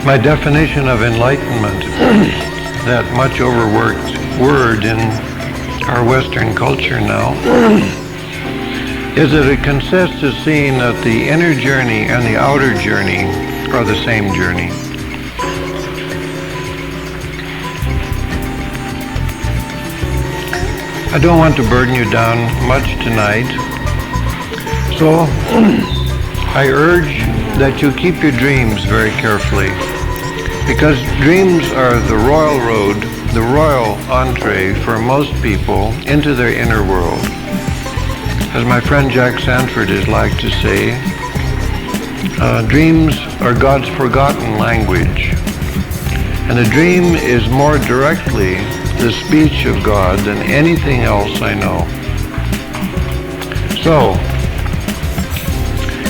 My definition of enlightenment, that much overworked word in our Western culture now, is that it consists of seeing that the inner journey and the outer journey are the same journey. I don't want to burden you down much tonight, so I urge that you keep your dreams very carefully, because dreams are the royal road, the royal entree for most people into their inner world. As my friend Jack Sanford is like to say, dreams are God's forgotten language, and a dream is more directly the speech of God than anything else I know. So,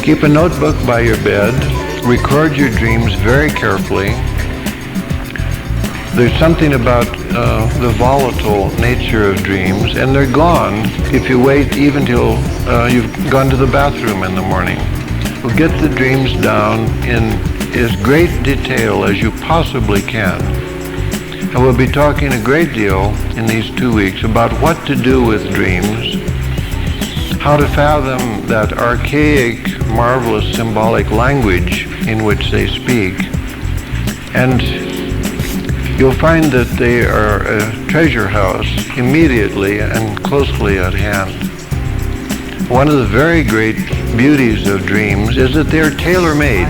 keep a notebook by your bed, record your dreams very carefully. There's something about the volatile nature of dreams, and they're gone if you wait even till you've gone to the bathroom in the morning. Well, get the dreams down in as great detail as you possibly can. And we'll be talking a great deal in these 2 weeks about what to do with dreams, how to fathom that archaic, marvelous symbolic language in which they speak. And you'll find that they are a treasure house immediately and closely at hand. One of the very great beauties of dreams is that they are tailor-made.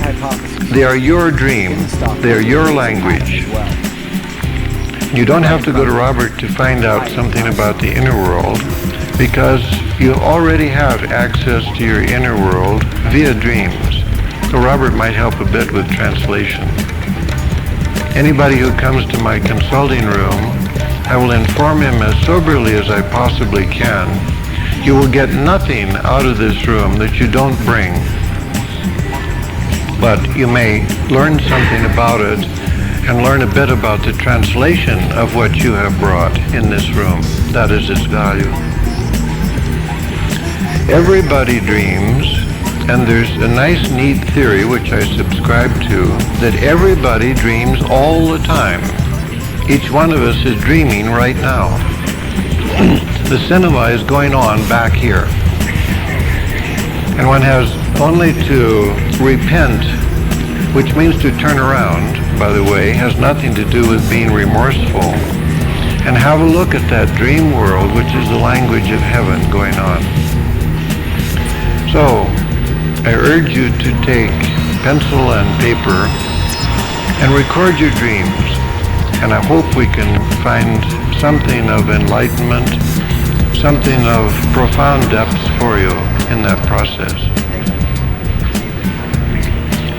They are your dream. They are your language. You don't have to go to Robert to find out something about the inner world, because you already have access to your inner world via dreams. So Robert might help a bit with translation. Anybody who comes to my consulting room, I will inform him as soberly as I possibly can. You will get nothing out of this room that you don't bring, but you may learn something about it and learn a bit about the translation of what you have brought in this room. That is its value. Everybody dreams, and there's a nice, neat theory which I subscribe to, that everybody dreams all the time. Each one of us is dreaming right now. The cinema is going on back here. And one has only to repent, which means to turn around, by the way, has nothing to do with being remorseful, and have a look at that dream world, which is the language of heaven going on. So, I urge you to take pencil and paper and record your dreams, and I hope we can find something of enlightenment, something of profound depths for you in that process.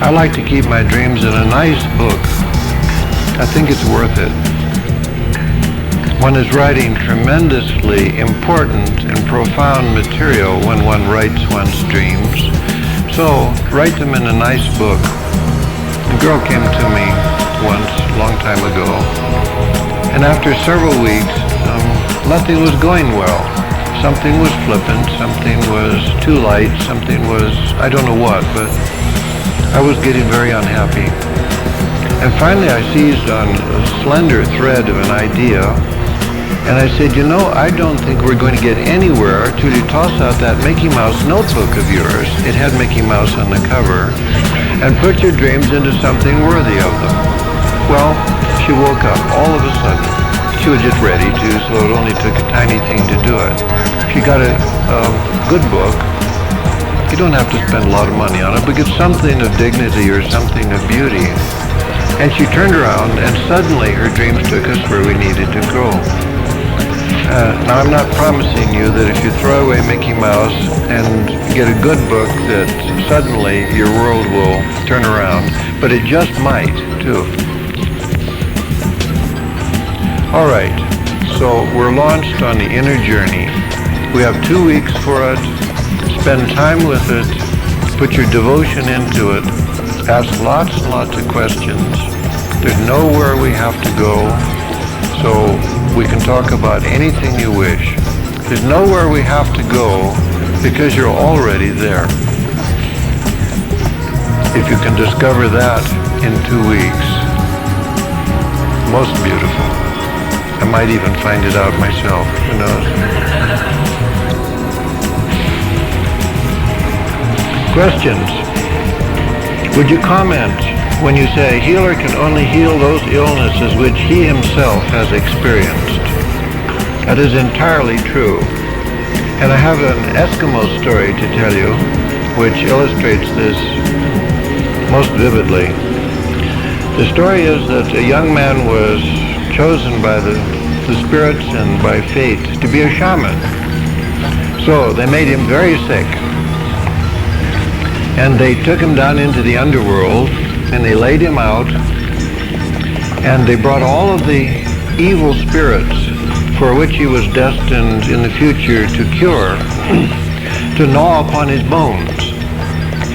I like to keep my dreams in a nice book. I think it's worth it. One is writing tremendously important and profound material when one writes one's dreams. So write them in a nice book. A girl came to me once, a long time ago, and after several weeks, nothing was going well. Something was flippant, something was too light, something was, I don't know what, but I was getting very unhappy. And finally I seized on a slender thread of an idea, and I said, you know, I don't think we're going to get anywhere till you toss out that Mickey Mouse notebook of yours. It had Mickey Mouse on the cover, and put your dreams into something worthy of them. Well, she woke up all of a sudden. She was just ready to, so it only took a tiny thing to do it. She got a good book. You don't have to spend a lot of money on it, but get something of dignity or something of beauty. And she turned around, and suddenly her dreams took us where we needed to go. Now, I'm not promising you that if you throw away Mickey Mouse and get a good book that suddenly your world will turn around, but it just might, too. All right, so we're launched on the inner journey. We have 2 weeks for it. Spend time with it, put your devotion into it, ask lots and lots of questions. There's nowhere we have to go, so we can talk about anything you wish. There's nowhere we have to go because you're already there. If you can discover that, in 2 weeks. Most beautiful. I might even find it out myself, who knows. Questions? Would you comment when you say a healer can only heal those illnesses which he himself has experienced? That is entirely true. And I have an Eskimo story to tell you which illustrates this most vividly. The story is that a young man was chosen by the spirits and by fate to be a shaman. So they made him very sick. And they took him down into the underworld and they laid him out and they brought all of the evil spirits for which he was destined in the future to cure to gnaw upon his bones.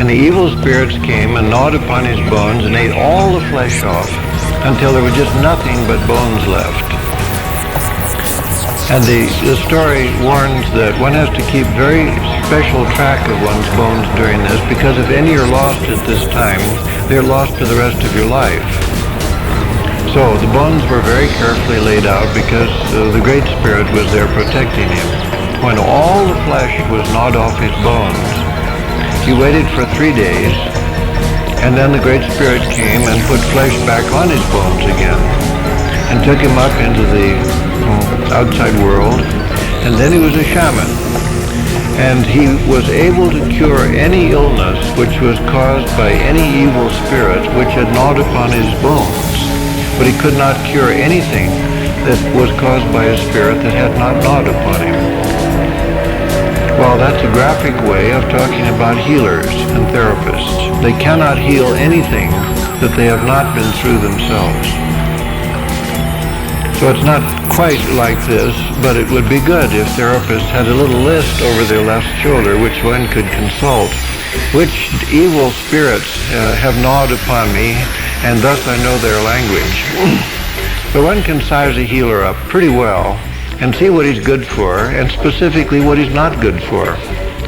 And the evil spirits came and gnawed upon his bones and ate all the flesh off until there was just nothing but bones left. And the story warns that one has to keep very special track of one's bones during this, because if any are lost at this time, they're lost for the rest of your life. So the bones were very carefully laid out because the Great Spirit was there protecting him. When all the flesh was gnawed off his bones, he waited for 3 days, and then the Great Spirit came and put flesh back on his bones again, and took him up into the outside world, and then he was a shaman. And he was able to cure any illness which was caused by any evil spirit which had gnawed upon his bones. But he could not cure anything that was caused by a spirit that had not gnawed upon him. Well, that's a graphic way of talking about healers and therapists. They cannot heal anything that they have not been through themselves. So it's not quite like this, but it would be good if therapists had a little list over their left shoulder which one could consult. Which evil spirits have gnawed upon me, and thus I know their language. So one can size a healer up pretty well and see what he's good for, and specifically what he's not good for.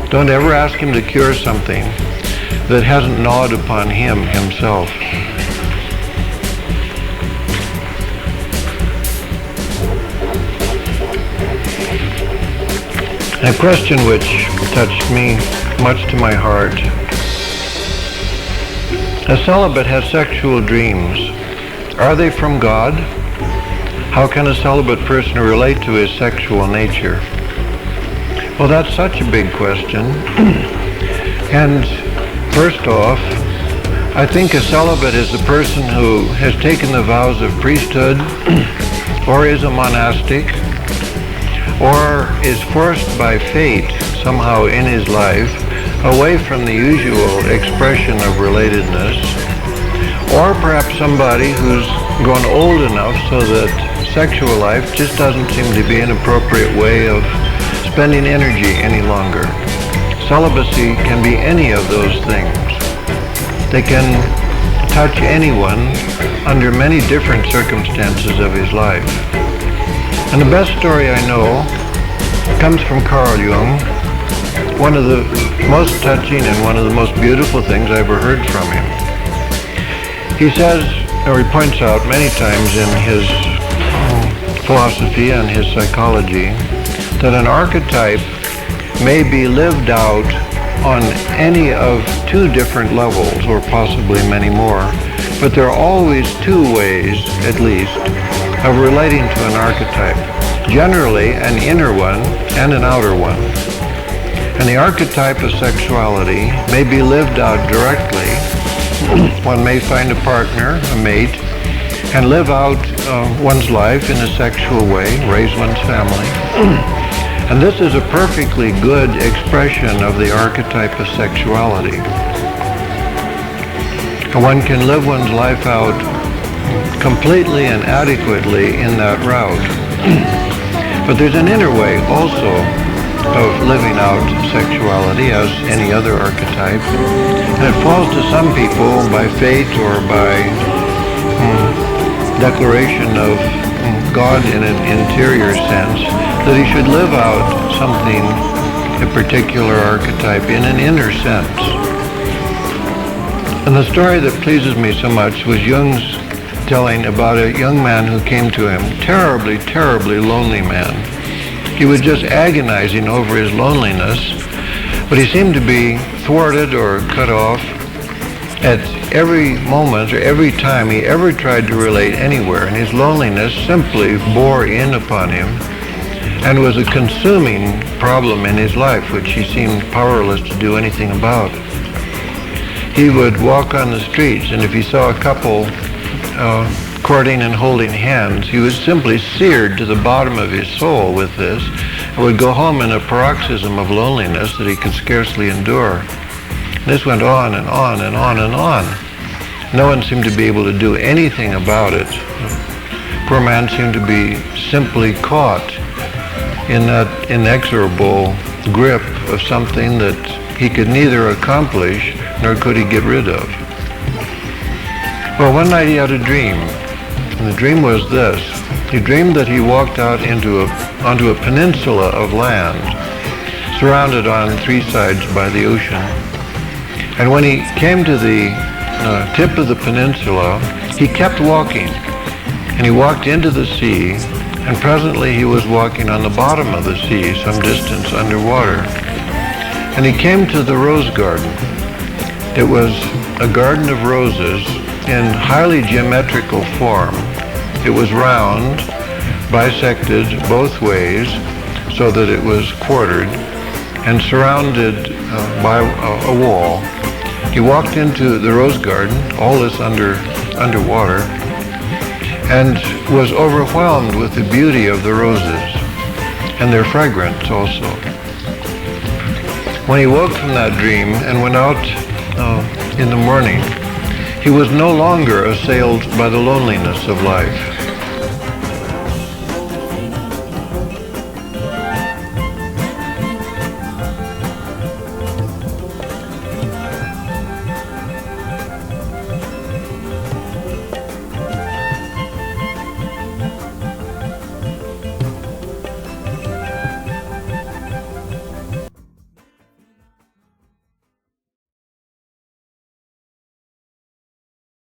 Don't ever ask him to cure something that hasn't gnawed upon him himself. A question which touched me much to my heart. A celibate has sexual dreams. Are they from God? How can a celibate person relate to his sexual nature? Well, that's such a big question. And first off, I think a celibate is a person who has taken the vows of priesthood, or is a monastic, or is forced by fate somehow in his life away from the usual expression of relatedness, or perhaps somebody who's grown old enough so that sexual life just doesn't seem to be an appropriate way of spending energy any longer. Celibacy can be any of those things. They can touch anyone under many different circumstances of his life. And the best story I know comes from Carl Jung, one of the most touching and one of the most beautiful things I ever heard from him. He says, or he points out many times in his philosophy and his psychology, that an archetype may be lived out on any of 2 different levels, or possibly many more, but there are always 2 ways, at least, of relating to an archetype. Generally, an inner one and an outer one. And the archetype of sexuality may be lived out directly. One may find a partner, a mate, and live out one's life in a sexual way, raise one's family. And this is a perfectly good expression of the archetype of sexuality. And one can live one's life out completely and adequately in that route. But there's an inner way also of living out sexuality as any other archetype. And it falls to some people by fate or by declaration of God in an interior sense that he should live out something, a particular archetype, in an inner sense. And the story that pleases me so much was Jung's telling about a young man who came to him, terribly, terribly lonely man. He was just agonizing over his loneliness, but he seemed to be thwarted or cut off at every moment or every time he ever tried to relate anywhere, and his loneliness simply bore in upon him and was a consuming problem in his life, which he seemed powerless to do anything about. He would walk on the streets, and if he saw a couple courting and holding hands, he was simply seared to the bottom of his soul with this, and would go home in a paroxysm of loneliness that he could scarcely endure. This went on and on and on and on. No one seemed to be able to do anything about it. Poor man seemed to be simply caught in that inexorable grip of something that he could neither accomplish nor could he get rid of. Well, one night he had a dream, and the dream was this. He dreamed that he walked out onto a peninsula of land, surrounded on three sides by the ocean. And when he came to the tip of the peninsula, he kept walking, and he walked into the sea, and presently he was walking on the bottom of the sea, some distance underwater. And he came to the rose garden. It was a garden of roses in highly geometrical form. It was round, bisected both ways so that it was quartered, and surrounded by a wall. He walked into the rose garden, all this underwater, and was overwhelmed with the beauty of the roses and their fragrance also. When he woke from that dream and went out in the morning, he was no longer assailed by the loneliness of life.